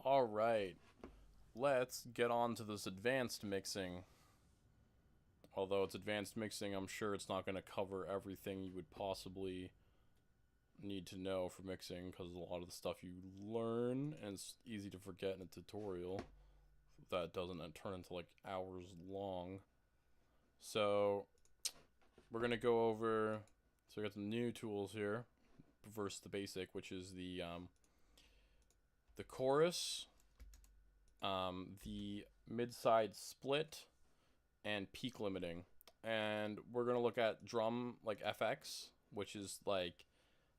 Alright, let's get on to this advanced mixing. Although it's advanced mixing, I'm sure it's not going to cover everything you would possibly need to know for mixing, because a lot of the stuff you learn, and it's easy to forget in a tutorial, that doesn't turn into like hours long. So we're going to go over, so we got some new tools here versus the basic, which is the chorus, the mid-side split, and peak limiting. And we're going to look at drum, like FX, which is like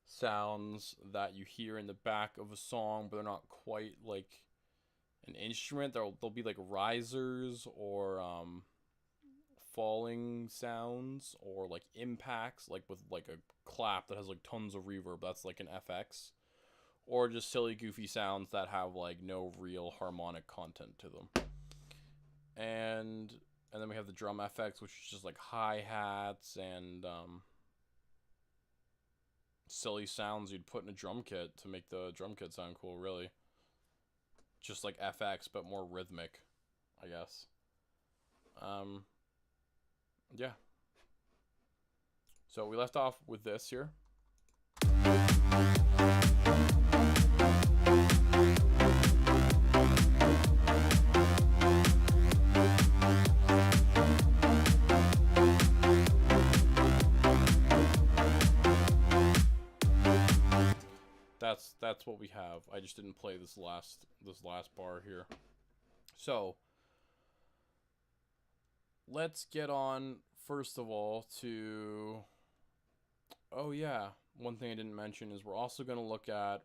sounds that you hear in the back of a song, but they're not quite like an instrument. They'll be like risers, or falling sounds, or like impacts, like with like a clap that has like tons of reverb. That's like an FX. Or just silly goofy sounds that have like no real harmonic content to them. And then we have the drum FX, which is just like hi-hats and silly sounds you'd put in a drum kit to make the drum kit sound cool, really. Just like FX, but more rhythmic, I guess. Yeah. So we left off with this here. That's what we have. I just didn't play this last bar here. So let's get on first of all to, oh yeah, one thing I didn't mention is we're also going to look at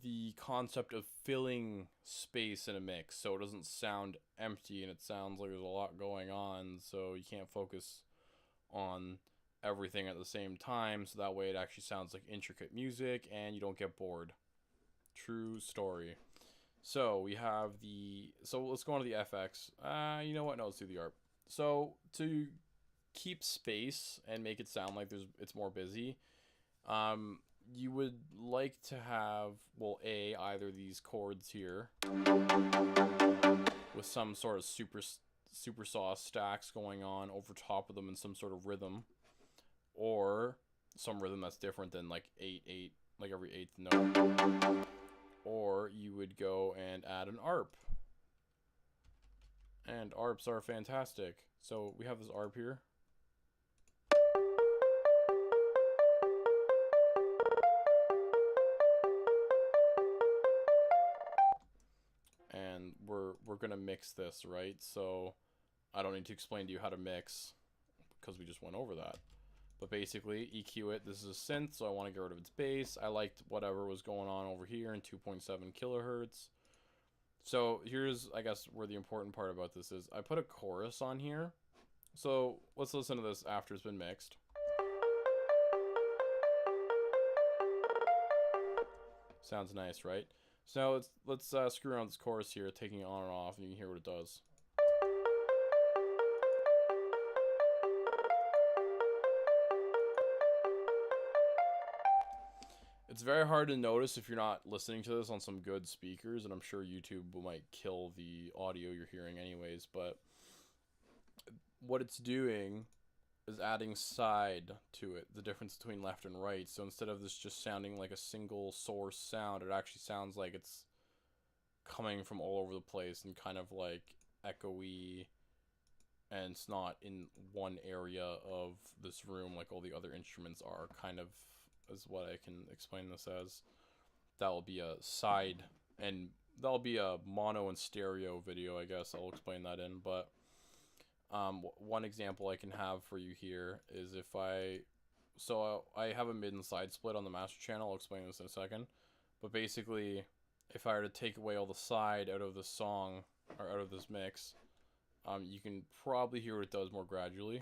the concept of filling space in a mix, so it doesn't sound empty and it sounds like there's a lot going on, so you can't focus on everything at the same time, so that way it actually sounds like intricate music and you don't get bored. True story. So we have so let's go on to the FX. You know what? No, let's do the ARP. So to keep space and make it sound like it's more busy, you would like to have, well, either these chords here with some sort of super saw stacks going on over top of them in some sort of rhythm, or some rhythm that's different than like 8/8, like every eighth note. Or you would go and add an ARP. And ARPs are fantastic. So we have this ARP here. And we're gonna mix this, right? So I don't need to explain to you how to mix, because we just went over that. But basically, EQ it. This is a synth, so I want to get rid of its bass. I liked whatever was going on over here in 2.7 kilohertz. So here's, I guess, where the important part about this is. I put a chorus on here. So let's listen to this after it's been mixed. Sounds nice, right? So let's screw around this chorus here, taking it on and off, and you can hear what it does. It's very hard to notice if you're not listening to this on some good speakers, and I'm sure YouTube might kill the audio you're hearing anyways, but what it's doing is adding side to it, the difference between left and right. So instead of this just sounding like a single source sound, it actually sounds like it's coming from all over the place and kind of like echoey, and it's not in one area of this room like all the other instruments are, kind of, is what I can explain this as. That will be a side, and that'll be a mono and stereo video, I guess. I'll explain that in, but one example I can have for you here is if I have a mid and side split on the master channel. I'll explain this in a second, but basically if I were to take away all the side out of the song, or out of this mix, you can probably hear what it does more gradually.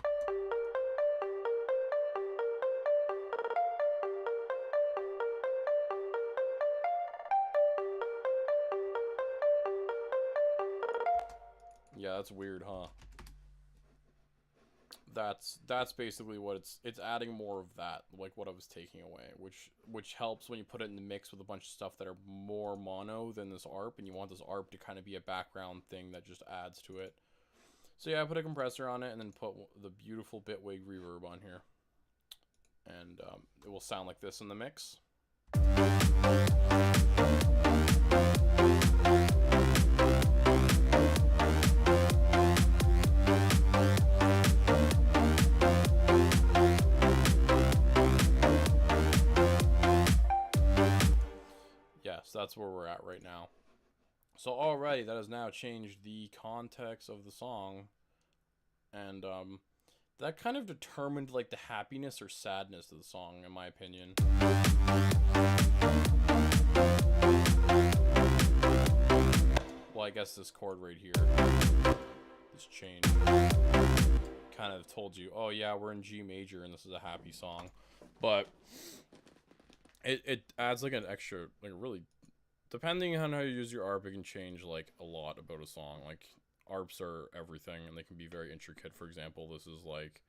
Yeah, that's weird, huh? that's basically what it's adding more of that, like what I was taking away, which helps when you put it in the mix with a bunch of stuff that are more mono than this ARP, and you want this ARP to kind of be a background thing that just adds to it. So yeah, I put a compressor on it and then put the beautiful Bitwig reverb on here, and it will sound like this in the mix. Yes, that's where we're at right now. So already that has now changed the context of the song, and that kind of determined like the happiness or sadness of the song, in my opinion. Well, I guess this chord right here, this change, kind of told you, oh yeah, we're in G major and this is a happy song. But it adds like an extra, like really, depending on how you use your ARP, it can change like a lot about a song. Like ARPs are everything and they can be very intricate. For example, this is like,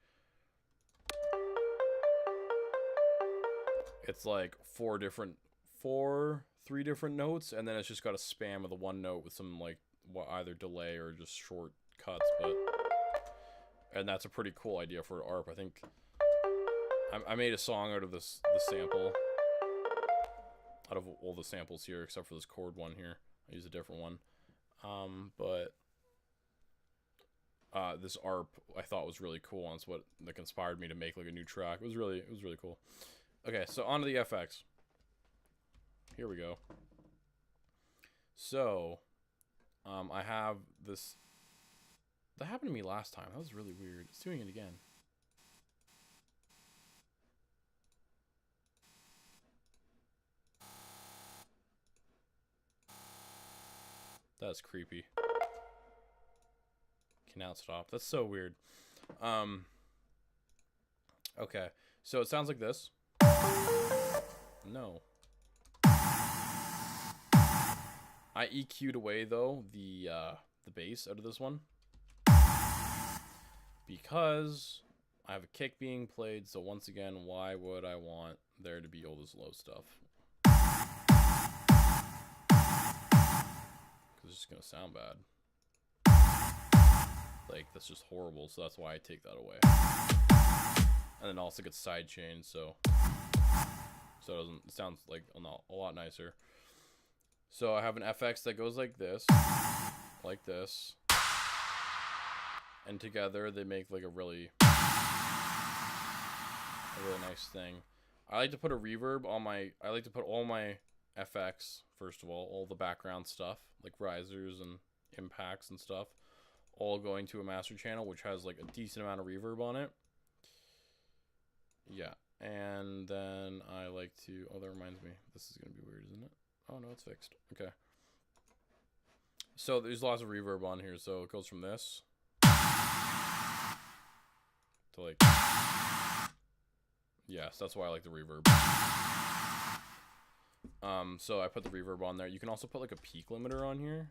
it's like three different notes, and then it's just got a spam of the one note with some like either delay or just short cuts. And that's a pretty cool idea for an ARP. I think I made a song out of the sample, out of all the samples here except for this chord one here. I use a different one, but this ARP I thought was really cool, and it's what like inspired me to make like a new track. It was really cool. Okay, so on to the FX. Here we go. So I have this. That happened to me last time. That was really weird. It's doing it again. That's creepy. Can now stop. That's so weird. Okay, so it sounds like this. No. I EQ'd away though the bass out of this one because I have a kick being played. So once again, why would I want there to be all this low stuff? It's just gonna sound bad. Like that's just horrible, so that's why I take that away. And then also gets sidechained, so it sounds like a lot nicer. So I have an FX that goes like this, and together they make like a really nice thing. I like to put a reverb on I like to put all my FX, first of all the background stuff, like risers and impacts and stuff, all going to a master channel, which has like a decent amount of reverb on it. Yeah, and then I like to, oh, that reminds me, this is going to be weird, isn't it? Oh, no, it's fixed. Okay. So there's lots of reverb on here, so it goes from this to like, yes, that's why I like the reverb. So I put the reverb on there. You can also put like a peak limiter on here.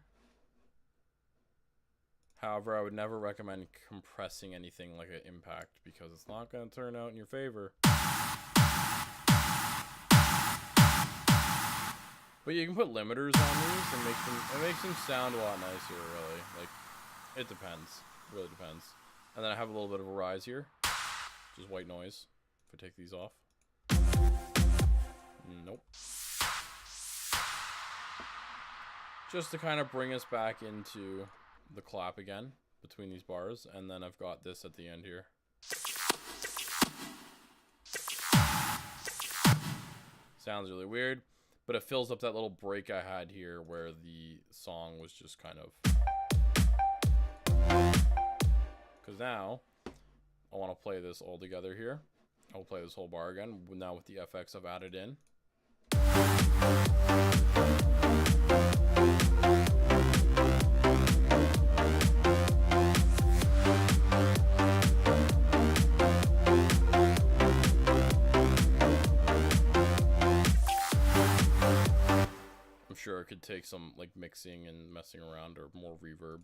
However, I would never recommend compressing anything like an impact because it's not going to turn out in your favor. But you can put limiters on these and it makes them sound a lot nicer, really. Like, it depends. It really depends. And then I have a little bit of a rise here. Just white noise. If I take these off. Nope. Just to kind of bring us back into the clap again between these bars, and then I've got this at the end here. Sounds really weird, but it fills up that little break I had here where the song was just kind of, because now I want to play this all together here. I'll play this whole bar again now with the FX I've added in. Sure, it could take some like mixing and messing around or more reverb,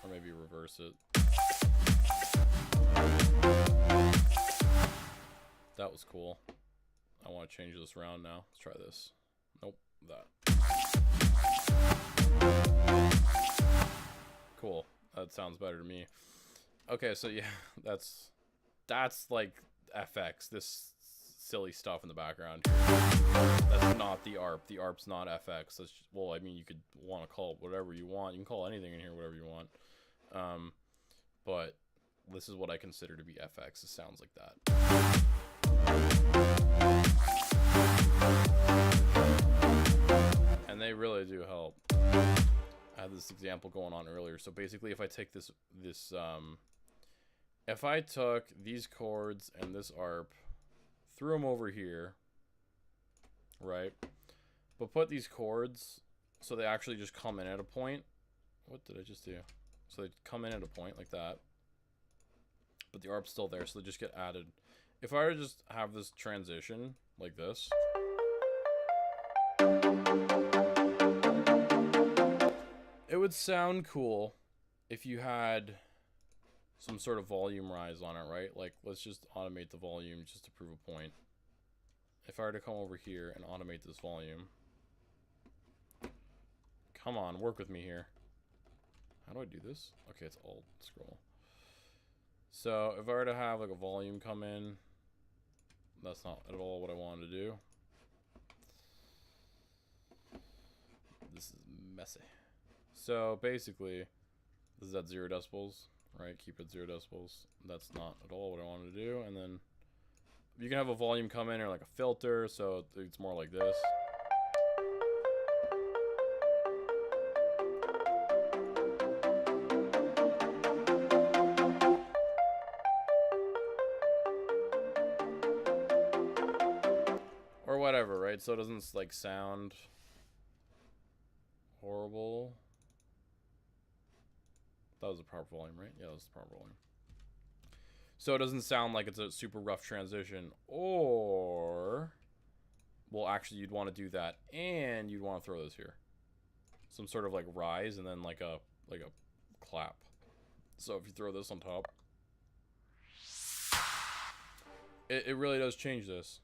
or maybe reverse it. That was cool. I want to change this around now. Let's try this. Nope, that. Cool. That sounds better to me. Okay, so yeah, that's like FX. This silly stuff in the background. That's not the ARP. The ARP's not FX. That's just, well, I mean, you could want to call it whatever you want. You can call anything in here whatever you want. But this is what I consider to be FX. It sounds like that. And they really do help. I had this example going on earlier. So basically, if I take if I took these chords and this ARP, threw them over here, right? But put these chords so they actually just come in at a point. What did I just do? So they come in at a point like that. But the ARP's still there, so they just get added. If I were to just have this transition like this. It would sound cool if you had some sort of volume rise on it, right? Like, let's just automate the volume just to prove a point. If I were to come over here and automate this volume. Come on, work with me here. How do I do this? Okay, it's Alt scroll. So if I were to have like a volume come in, that's not at all what I wanted to do. This is messy. So basically, this is at 0 decibels, right? Keep it 0 decibels. That's not at all what I wanted to do. And then you can have a volume come in or like a filter, so it's more like this. Or whatever, right? So it doesn't like sound horrible. That was the proper volume, right? Yeah, that was the proper volume. So it doesn't sound like it's a super rough transition. Or, well, actually, you'd want to do that, and you'd want to throw this here, some sort of like rise, and then like a clap. So if you throw this on top, it really does change this.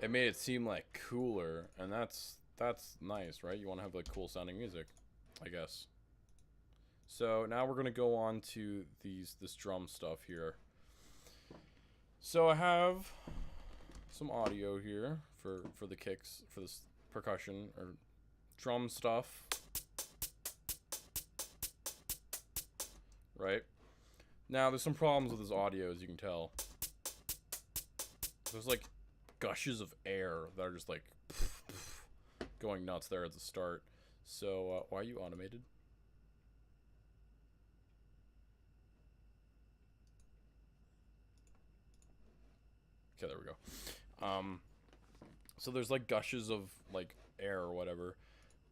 It made it seem like cooler, and that's nice, right? You want to have like cool sounding music, I guess. So now we're gonna go on to this drum stuff here. So I have some audio here for the kicks, for this percussion or drum stuff, right? Now there's some problems with this audio, as you can tell. There's like gushes of air that are just like going nuts there at the start. So why are you automated? Okay, there we go. So there's like gushes of like air or whatever,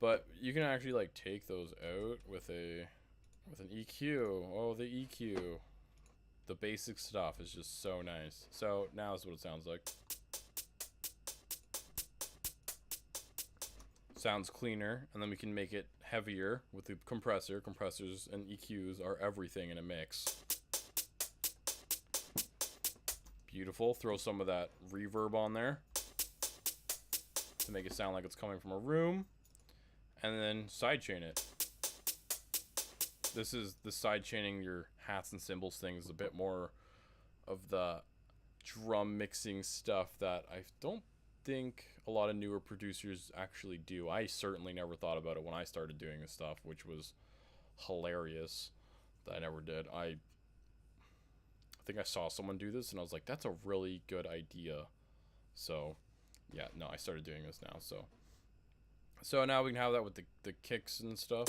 but you can actually like take those out with an EQ. Oh, the EQ. The basic stuff is just so nice. So now is what it sounds like. Sounds cleaner, and then we can make it heavier with the compressor. Compressors and EQs are everything in a mix. Beautiful. Throw some of that reverb on there to make it sound like it's coming from a room, and then sidechain it. This is the sidechaining your hats and cymbals thing is a bit more of the drum mixing stuff that I don't think a lot of newer producers actually do. I certainly never thought about it when I started doing this stuff, which was hilarious that I never did. I think I saw someone do this and I was like, that's a really good idea. So yeah, no, I started doing this now. So now we can have that with the kicks and stuff.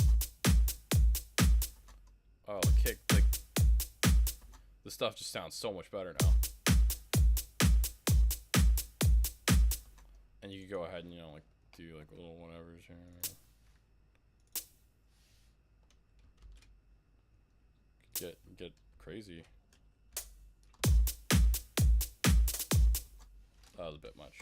Oh, the kick, like the stuff just sounds so much better now. And you can go ahead and, you know, like do like little whatevers here. Get crazy. That was a bit much.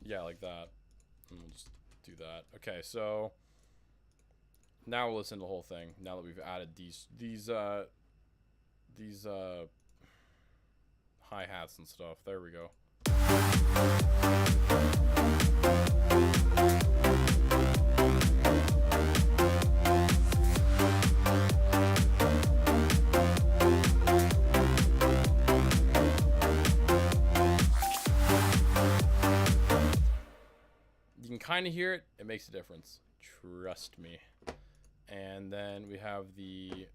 Yeah, like that. And we'll just do that. Okay, so now we'll listen to the whole thing. Now that we've added these hi-hats and stuff. There we go. You can kind of hear it. It makes a difference. Trust me. And then we have the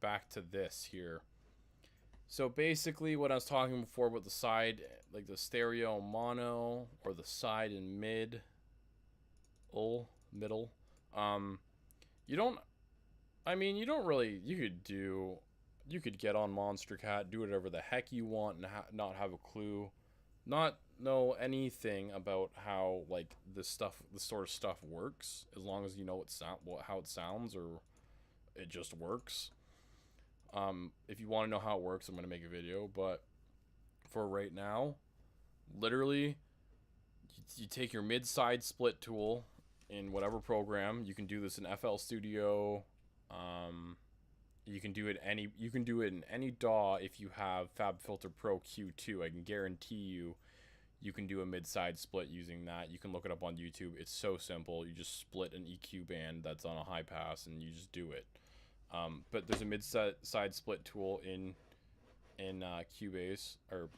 back to this here. So basically what I was talking before about the side, like the stereo mono or the side and middle. You don't really, you could get on Monster Cat, do whatever the heck you want and not have a clue, not know anything about how like this sort of stuff works, as long as you know how it sounds or it just works. If you want to know how it works, I'm going to make a video, but for right now, literally, you take your mid-side split tool in whatever program. You can do this in FL Studio. You can do it in any DAW if you have FabFilter Pro Q2. I can guarantee you can do a mid-side split using that. You can look it up on YouTube. It's so simple. You just split an EQ band that's on a high pass and you just do it. But there's a mid-side split tool in Cubase or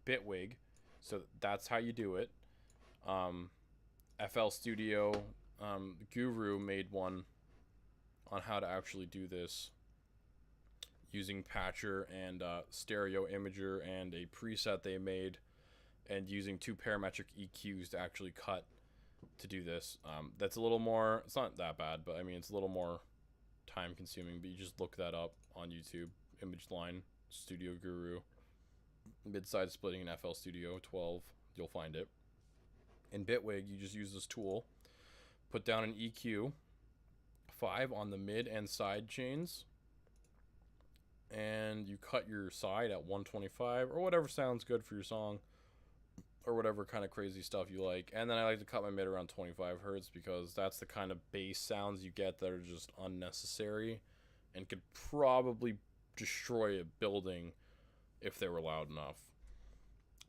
Bitwig, so that's how you do it. FL Studio Guru made one on how to actually do this using Patcher and Stereo Imager and a preset they made, and using 2 parametric EQs to actually cut to do this. That's a little more, it's not that bad, but I mean it's a little more time consuming, but you just look that up on YouTube. Image line Studio Guru mid-side splitting in FL Studio 12, you'll find it. In Bitwig, you just use this tool, put down an EQ 5 on the mid and side chains, and you cut your side at 125 or whatever sounds good for your song, or whatever kind of crazy stuff you like. And then I like to cut my mid around 25 hertz because that's the kind of bass sounds you get that are just unnecessary and could probably destroy a building if they were loud enough.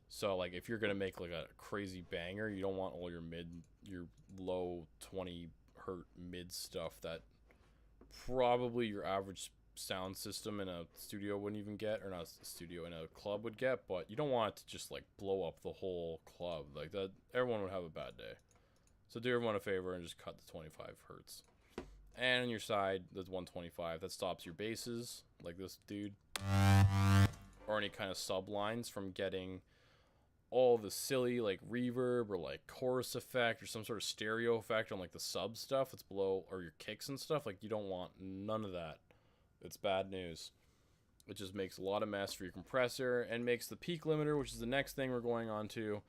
So like if you're gonna make like a crazy banger, you don't want all your low 20 hertz mid stuff that probably your average sound system in a studio wouldn't even get, or not a studio, in a club would get. But you don't want it to just like blow up the whole club like that. Everyone would have a bad day. So do everyone a favor and just cut the 25 hertz. And on your side, there's 125. That stops your basses, like this dude, or any kind of sublines from getting all the silly like reverb or like chorus effect or some sort of stereo effect on like the sub stuff that's below, or your kicks and stuff. Like you don't want none of that. It's bad news. It just makes a lot of mess for your compressor and makes the peak limiter, which is the next thing we're going on to.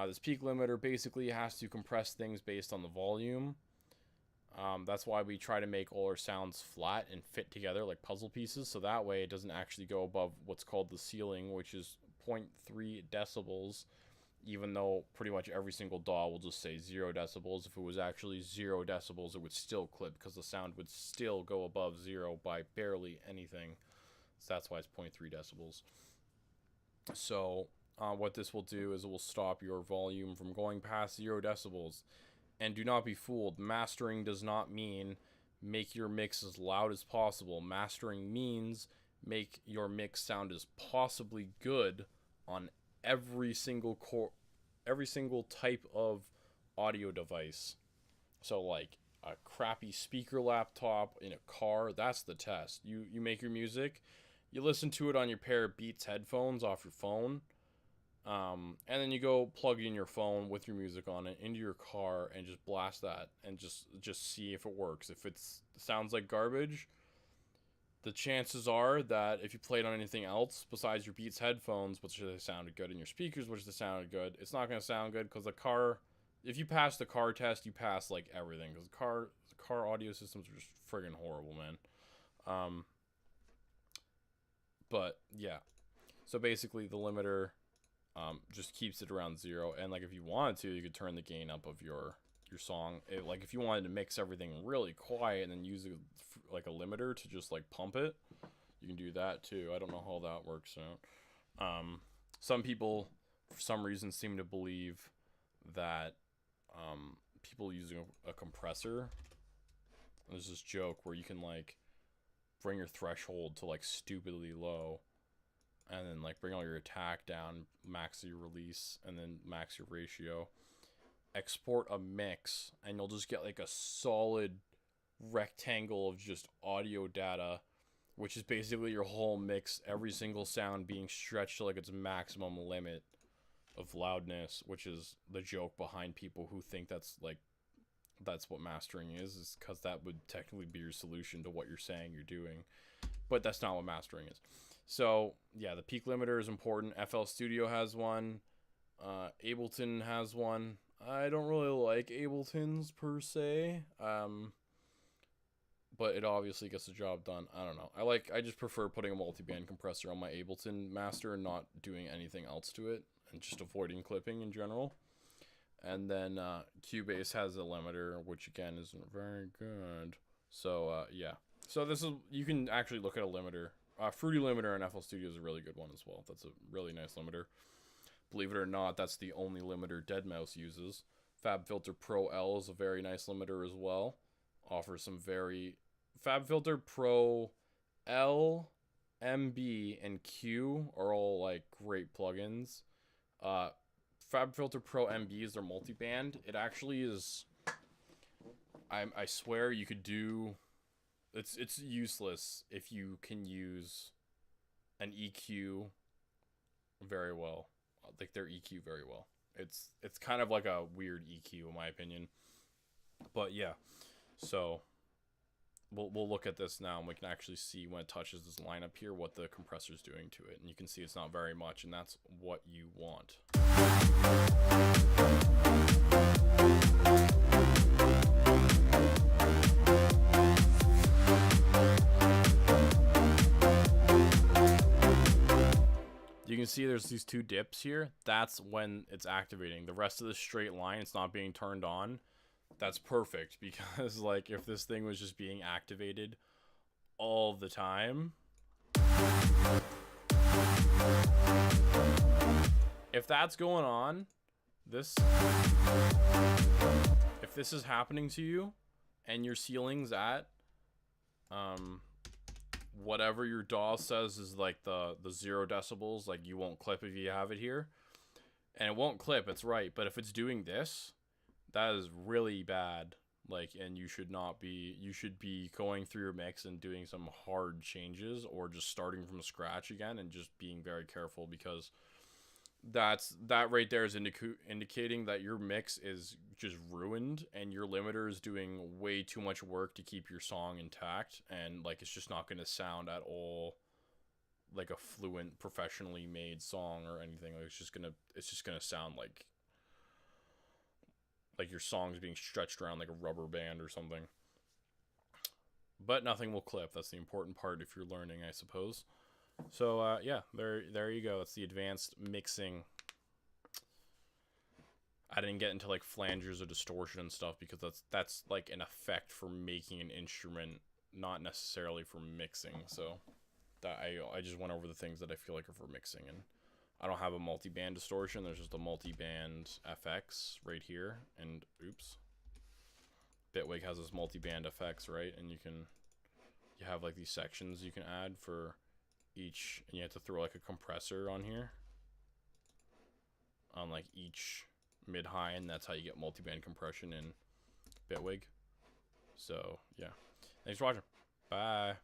This peak limiter basically has to compress things based on the volume. That's why we try to make all our sounds flat and fit together like puzzle pieces, so that way it doesn't actually go above what's called the ceiling, which is 0.3 decibels, even though pretty much every single DAW will just say 0 decibels. If it was actually 0 decibels, it would still clip because the sound would still go above 0 by barely anything. So that's why it's 0.3 decibels. So what this will do is it will stop your volume from going past 0 decibels. And do not be fooled. Mastering does not mean make your mix as loud as possible. Mastering means make your mix sound as possibly good on every single type of audio device. So like a crappy speaker laptop in a car, that's the test. You make your music, you listen to it on your pair of Beats headphones off your phone, and then you go plug in your phone with your music on it into your car and just blast that and just see if it works. If it sounds like garbage, the chances are that if you played on anything else besides your Beats headphones, which they sounded good, and your speakers, which they sounded good, it's not going to sound good because the car if you pass the car test, you pass like everything, because car audio systems are just friggin' horrible, man. But yeah, so basically the limiter just keeps it around 0, and like if you wanted to, you could turn the gain up of your song. Like if you wanted to mix everything really quiet and then use like a limiter to just like pump it, you can do that too. I don't know how that works out. Some people for some reason seem to believe that people using a compressor, there's this joke where you can like bring your threshold to like stupidly low, and then like bring all your attack down, max your release, and then max your ratio, export a mix, and you'll just get like a solid rectangle of just audio data, which is basically your whole mix, every single sound being stretched to like its maximum limit of loudness, which is the joke behind people who think that's what mastering is because that would technically be your solution to what you're saying you're doing, but that's not what mastering is. So yeah, the peak limiter is important. FL Studio has one. Ableton has one. I don't really like Ableton's per se, but it obviously gets the job done. I don't know. I just prefer putting a multi-band compressor on my Ableton master and not doing anything else to it, and just avoiding clipping in general. And then Cubase has a limiter, which again isn't very good. So yeah. So this is, you can actually look at a limiter. Fruity limiter in FL Studio is a really good one as well. That's a really nice limiter. Believe it or not, that's the only limiter deadmau5 uses. FabFilter Pro L is a very nice limiter as well. Offers some very... FabFilter Pro L, MB, and Q are all like great plugins. FabFilter Pro MB is their multiband. It actually is... I swear you could do... It's useless if you can use an EQ very well. Like their EQ very well. It's kind of like a weird EQ in my opinion. But yeah. So we'll look at this now and we can actually see when it touches this line up here what the compressor's doing to it. And you can see it's not very much, and that's what you want. You can see there's these two dips here. That's when it's activating. The rest of the straight line, it's not being turned on. That's perfect, because like if this thing was just being activated all the time, if that's going on, if this is happening to you and your ceiling's at whatever your DAWS says is like the 0 decibels, like you won't clip if you have it here, and it won't clip, it's right. But if it's doing this, that is really bad. Like, and you should be going through your mix and doing some hard changes, or just starting from scratch again and just being very careful, because that right there is indicating that your mix is just ruined and your limiter is doing way too much work to keep your song intact, and like it's just not going to sound at all like a fluent, professionally made song or anything. Like it's just gonna sound like your song's being stretched around like a rubber band or something. But nothing will clip. That's the important part if you're learning, I suppose. So yeah, there you go. That's the advanced mixing. I didn't get into like flangers or distortion and stuff, because that's like an effect for making an instrument, not necessarily for mixing. So that I just went over the things that I feel like are for mixing, and I don't have a multi-band distortion. There's just a multi-band FX right here, and oops, Bitwig has this multi-band FX, right? And you have like these sections you can add for each, and you have to throw like a compressor on here on like each mid-high, and that's how you get multi-band compression in Bitwig. So yeah, thanks for watching. Bye.